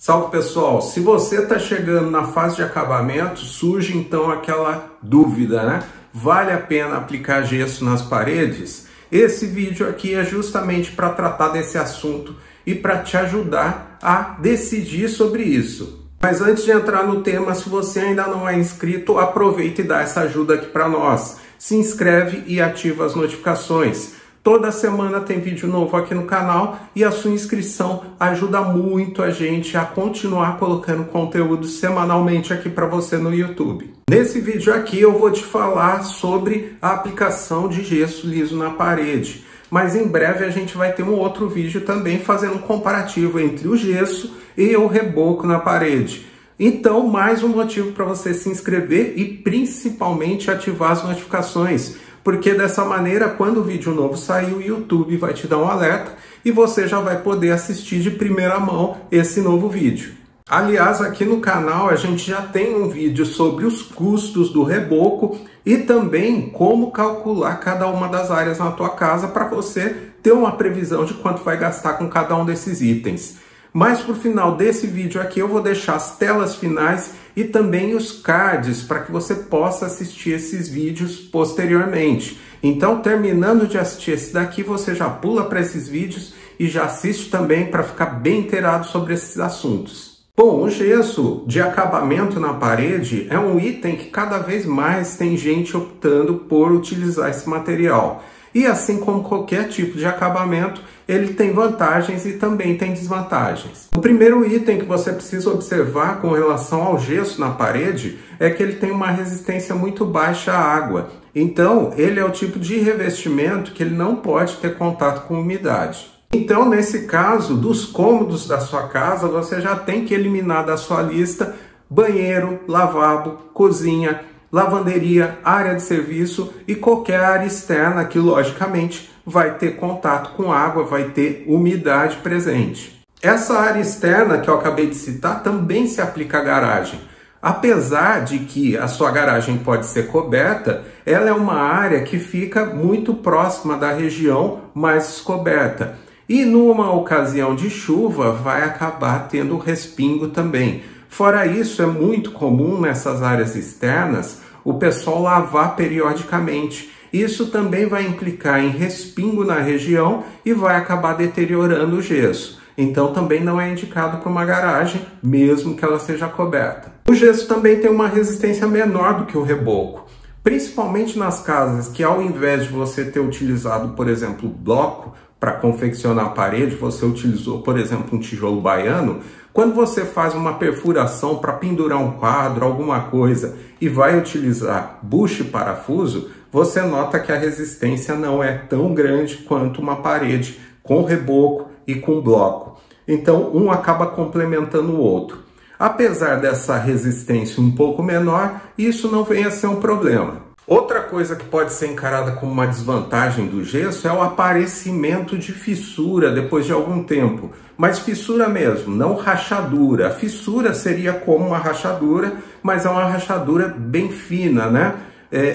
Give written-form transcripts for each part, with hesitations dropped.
Salve pessoal, se você está chegando na fase de acabamento, surge então aquela dúvida, né? Vale a pena aplicar gesso nas paredes? Esse vídeo aqui é justamente para tratar desse assunto e para te ajudar a decidir sobre isso. Mas antes de entrar no tema, se você ainda não é inscrito, aproveita e dá essa ajuda aqui para nós. Se inscreve e ativa as notificações. Toda semana tem vídeo novo aqui no canal e a sua inscrição ajuda muito a gente a continuar colocando conteúdo semanalmente aqui para você no YouTube. Nesse vídeo aqui eu vou te falar sobre a aplicação de gesso liso na parede, mas em breve a gente vai ter um outro vídeo também fazendo um comparativo entre o gesso e o reboco na parede. Então, mais um motivo para você se inscrever e principalmente ativar as notificações. Porque dessa maneira, quando o vídeo novo sair, o YouTube vai te dar um alerta e você já vai poder assistir de primeira mão esse novo vídeo. Aliás, aqui no canal a gente já tem um vídeo sobre os custos do reboco e também como calcular cada uma das áreas na tua casa para você ter uma previsão de quanto vai gastar com cada um desses itens. Mas por final desse vídeo aqui eu vou deixar as telas finais e também os cards para que você possa assistir esses vídeos posteriormente. Então, terminando de assistir esse daqui, você já pula para esses vídeos e já assiste também para ficar bem inteirado sobre esses assuntos. Bom, o gesso de acabamento na parede é um item que cada vez mais tem gente optando por utilizar esse material. E assim como qualquer tipo de acabamento, ele tem vantagens e também tem desvantagens. O primeiro item que você precisa observar com relação ao gesso na parede é que ele tem uma resistência muito baixa à água. Então, ele é o tipo de revestimento que ele não pode ter contato com umidade. Então, nesse caso, dos cômodos da sua casa, você já tem que eliminar da sua lista banheiro, lavabo, cozinha, lavanderia, área de serviço e qualquer área externa que, logicamente, vai ter contato com água, vai ter umidade presente. Essa área externa que eu acabei de citar também se aplica à garagem. Apesar de que a sua garagem pode ser coberta, ela é uma área que fica muito próxima da região mais descoberta. E numa ocasião de chuva vai acabar tendo respingo também. Fora isso, é muito comum nessas áreas externas o pessoal lavar periodicamente. Isso também vai implicar em respingo na região e vai acabar deteriorando o gesso. Então também não é indicado para uma garagem, mesmo que ela seja coberta. O gesso também tem uma resistência menor do que o reboco, principalmente nas casas que, ao invés de você ter utilizado, por exemplo, bloco para confeccionar a parede, você utilizou, por exemplo, um tijolo baiano. Quando você faz uma perfuração para pendurar um quadro, alguma coisa, e vai utilizar bucha e parafuso, você nota que a resistência não é tão grande quanto uma parede com reboco e com bloco. Então, um acaba complementando o outro. Apesar dessa resistência um pouco menor, isso não vem a ser um problema. Outra coisa que pode ser encarada como uma desvantagem do gesso é o aparecimento de fissura depois de algum tempo. Mas fissura mesmo, não rachadura. A fissura seria como uma rachadura, mas é uma rachadura bem fina, né?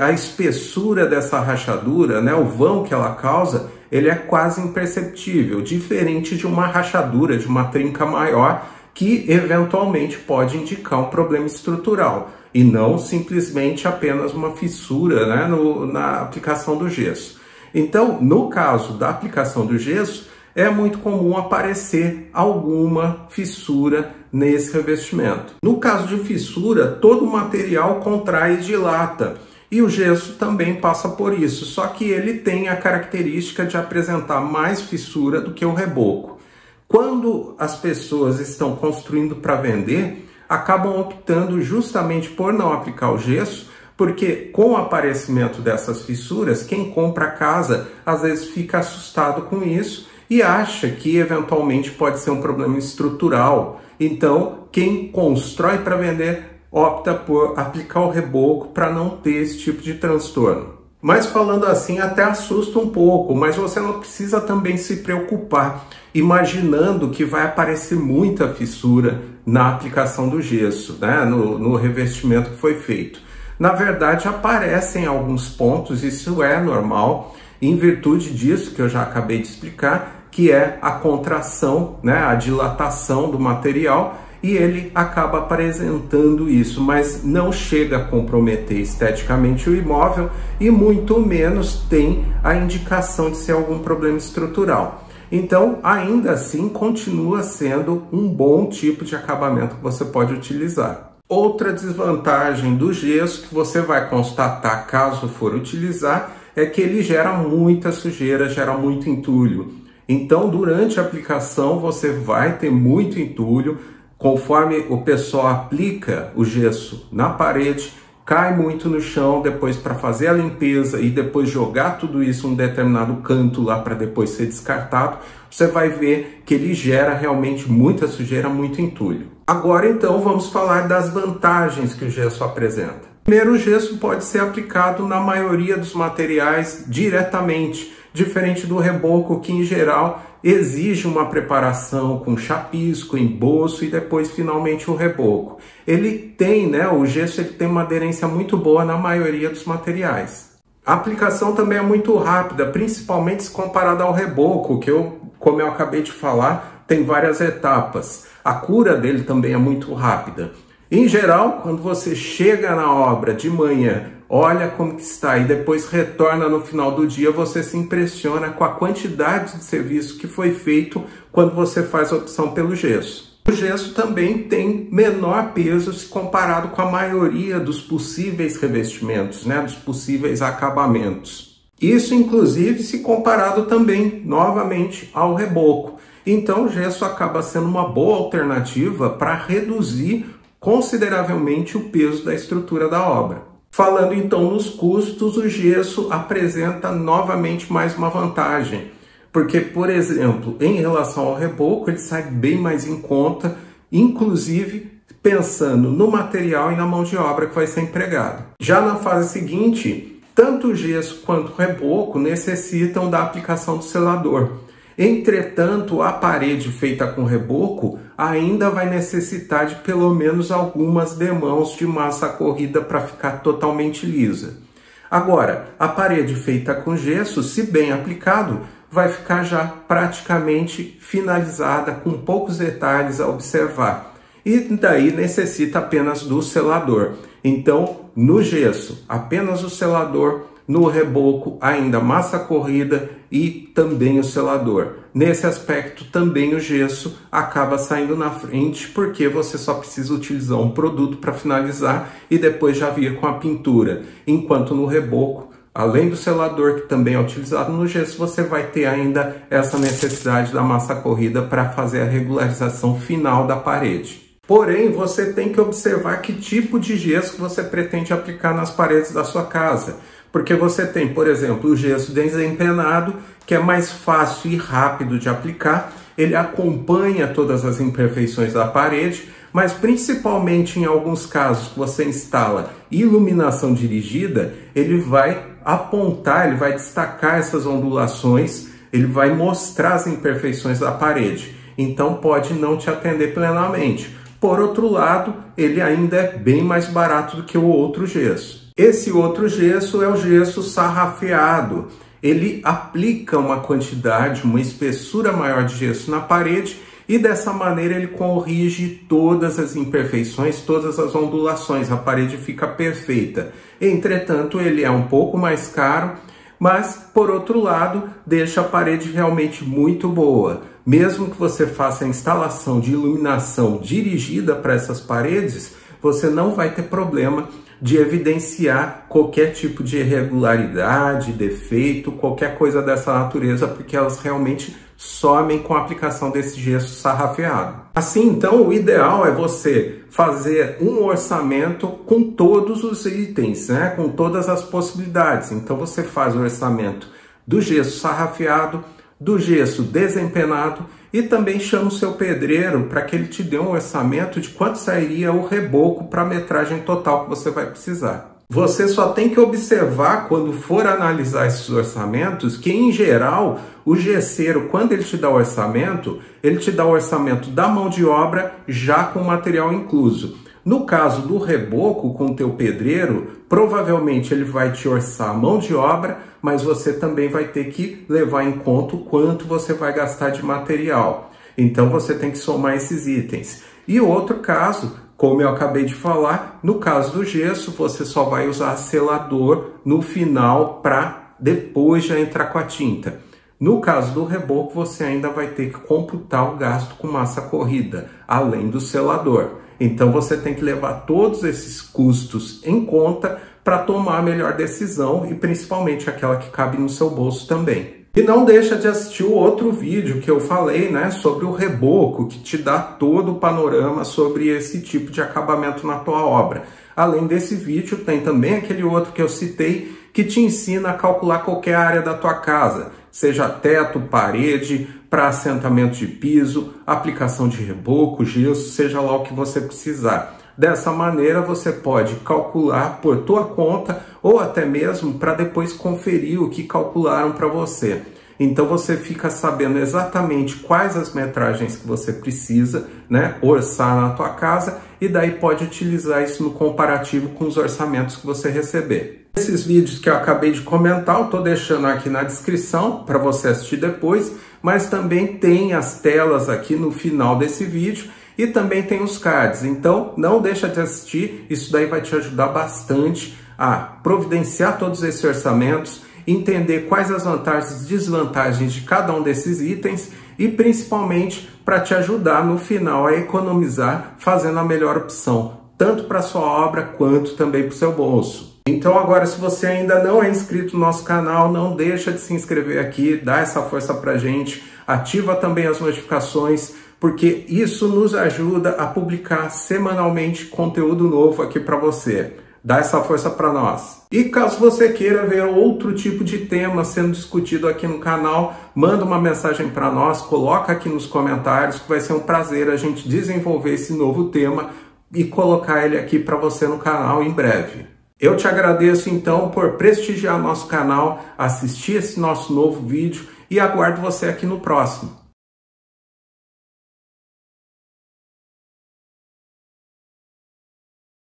A espessura dessa rachadura, né, o vão que ela causa, ele é quase imperceptível, diferente de uma rachadura, de uma trinca maior, que eventualmente pode indicar um problema estrutural e não simplesmente apenas uma fissura, né, na aplicação do gesso. Então, no caso da aplicação do gesso, é muito comum aparecer alguma fissura nesse revestimento. No caso de fissura, todo o material contrai e dilata. E o gesso também passa por isso, só que ele tem a característica de apresentar mais fissura do que o reboco. Quando as pessoas estão construindo para vender, acabam optando justamente por não aplicar o gesso, porque com o aparecimento dessas fissuras, quem compra a casa às vezes fica assustado com isso e acha que eventualmente pode ser um problema estrutural. Então, quem constrói para vender opta por aplicar o reboco para não ter esse tipo de transtorno. Mas falando assim até assusta um pouco, mas você não precisa também se preocupar imaginando que vai aparecer muita fissura na aplicação do gesso, né? no revestimento que foi feito. Na verdade, aparecem alguns pontos, isso é normal, em virtude disso que eu já acabei de explicar, que é a contração, né? A dilatação do material, e ele acaba apresentando isso, mas não chega a comprometer esteticamente o imóvel e muito menos tem a indicação de ser algum problema estrutural. Então, ainda assim, continua sendo um bom tipo de acabamento que você pode utilizar. Outra desvantagem do gesso que você vai constatar caso for utilizar é que ele gera muita sujeira, gera muito entulho. Então, durante a aplicação, você vai ter muito entulho. Conforme o pessoal aplica o gesso na parede, cai muito no chão depois para fazer a limpeza e depois jogar tudo isso em um determinado canto lá para depois ser descartado, você vai ver que ele gera realmente muita sujeira, muito entulho. Agora então vamos falar das vantagens que o gesso apresenta. Primeiro, o gesso pode ser aplicado na maioria dos materiais diretamente, diferente do reboco que em geral exige uma preparação com chapisco, embolso e depois finalmente o reboco. Ele tem, o gesso ele tem uma aderência muito boa na maioria dos materiais. A aplicação também é muito rápida, principalmente se comparada ao reboco, que como eu acabei de falar, tem várias etapas. A cura dele também é muito rápida. Em geral, quando você chega na obra de manhã, olha como que está e depois retorna no final do dia, você se impressiona com a quantidade de serviço que foi feito quando você faz a opção pelo gesso. O gesso também tem menor peso se comparado com a maioria dos possíveis revestimentos, dos possíveis acabamentos. Isso, inclusive, se comparado também, novamente, ao reboco. Então, o gesso acaba sendo uma boa alternativa para reduzir consideravelmente o peso da estrutura da obra. Falando então nos custos, o gesso apresenta novamente mais uma vantagem, porque, por exemplo, em relação ao reboco, ele sai bem mais em conta, inclusive pensando no material e na mão de obra que vai ser empregado. Já na fase seguinte, tanto o gesso quanto o reboco necessitam da aplicação do selador. Entretanto, a parede feita com reboco ainda vai necessitar de pelo menos algumas demãos de massa corrida para ficar totalmente lisa. Agora, a parede feita com gesso, se bem aplicado, vai ficar já praticamente finalizada, com poucos detalhes a observar. E daí necessita apenas do selador. Então, no gesso, apenas o selador. No reboco, ainda massa corrida e também o selador. Nesse aspecto, também o gesso acaba saindo na frente, porque você só precisa utilizar um produto para finalizar e depois já vir com a pintura. Enquanto no reboco, além do selador, que também é utilizado no gesso, você vai ter ainda essa necessidade da massa corrida para fazer a regularização final da parede. Porém, você tem que observar que tipo de gesso que você pretende aplicar nas paredes da sua casa. Porque você tem, por exemplo, o gesso desempenado, que é mais fácil e rápido de aplicar, ele acompanha todas as imperfeições da parede, mas principalmente em alguns casos que você instala iluminação dirigida, ele vai apontar, ele vai destacar essas ondulações, ele vai mostrar as imperfeições da parede, então pode não te atender plenamente. Por outro lado, ele ainda é bem mais barato do que o outro gesso. Esse outro gesso é o gesso sarrafeado. Ele aplica uma quantidade, uma espessura maior de gesso na parede e dessa maneira ele corrige todas as imperfeições, todas as ondulações. A parede fica perfeita. Entretanto, ele é um pouco mais caro, mas por outro lado, deixa a parede realmente muito boa. Mesmo que você faça a instalação de iluminação dirigida para essas paredes, você não vai ter problema de evidenciar qualquer tipo de irregularidade, defeito, qualquer coisa dessa natureza, porque elas realmente somem com a aplicação desse gesso sarrafeado. Assim, então, o ideal é você fazer um orçamento com todos os itens, com todas as possibilidades. Então, você faz o orçamento do gesso sarrafeado, do gesso desempenado e também chama o seu pedreiro para que ele te dê um orçamento de quanto sairia o reboco para a metragem total que você vai precisar. Você só tem que observar quando for analisar esses orçamentos que, em geral, o gesseiro, quando ele te dá o orçamento, ele te dá o orçamento da mão de obra já com o material incluso. No caso do reboco com o teu pedreiro, provavelmente ele vai te orçar a mão de obra, mas você também vai ter que levar em conta o quanto você vai gastar de material. Então você tem que somar esses itens. E outro caso, como eu acabei de falar, no caso do gesso, você só vai usar selador no final para depois já entrar com a tinta. No caso do reboco, você ainda vai ter que computar o gasto com massa corrida, além do selador. Então você tem que levar todos esses custos em conta para tomar a melhor decisão e principalmente aquela que cabe no seu bolso também. E não deixa de assistir o outro vídeo que eu falei, né, sobre o reboco, que te dá todo o panorama sobre esse tipo de acabamento na tua obra. Além desse vídeo, tem também aquele outro que eu citei, que te ensina a calcular qualquer área da tua casa, seja teto, parede, para assentamento de piso, aplicação de reboco, gesso, seja lá o que você precisar. Dessa maneira você pode calcular por tua conta ou até mesmo para depois conferir o que calcularam para você. Então você fica sabendo exatamente quais as metragens que você precisa, né, orçar na tua casa, e daí pode utilizar isso no comparativo com os orçamentos que você receber. Esses vídeos que eu acabei de comentar, eu estou deixando aqui na descrição para você assistir depois, mas também tem as telas aqui no final desse vídeo e também tem os cards. Então não deixa de assistir, isso daí vai te ajudar bastante a providenciar todos esses orçamentos, entender quais as vantagens e desvantagens de cada um desses itens e principalmente para te ajudar no final a economizar fazendo a melhor opção, tanto para sua obra quanto também para o seu bolso. Então agora, se você ainda não é inscrito no nosso canal, não deixa de se inscrever aqui, dá essa força pra gente, ativa também as notificações, porque isso nos ajuda a publicar semanalmente conteúdo novo aqui para você. Dá essa força para nós. E caso você queira ver outro tipo de tema sendo discutido aqui no canal, manda uma mensagem para nós, coloca aqui nos comentários, que vai ser um prazer a gente desenvolver esse novo tema e colocar ele aqui para você no canal em breve. Eu te agradeço então por prestigiar nosso canal, assistir esse nosso novo vídeo e aguardo você aqui no próximo.